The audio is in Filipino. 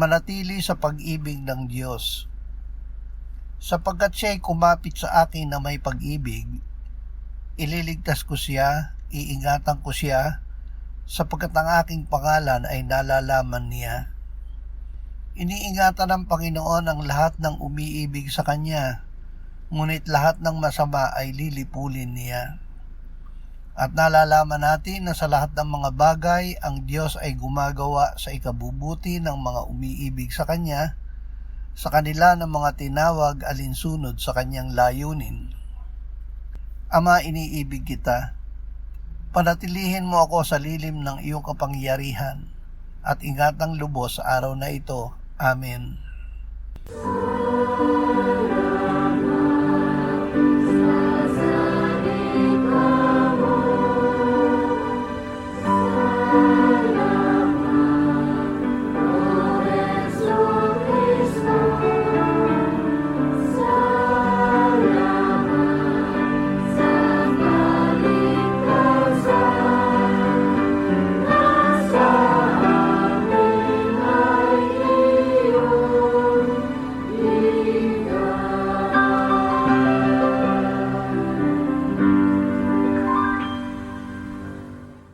manatili sa pag-ibig ng Diyos. Sapagkat siya'y kumapit sa akin na may pag-ibig, ililigtas ko siya, iingatan ko siya, sapagkat ang aking pangalan ay nalalaman niya. Iniingatan ng Panginoon ang lahat ng umiibig sa Kanya, ngunit lahat ng masama ay lilipulin niya. At nalalaman natin na sa lahat ng mga bagay, ang Diyos ay gumagawa sa ikabubuti ng mga umiibig sa Kanya, sa kanila ng mga tinawag alinsunod sa Kanyang layunin. Ama, iniibig kita. Panatilihin mo ako sa lilim ng iyong kapangyarihan at ingatang lubos sa araw na ito. Amen.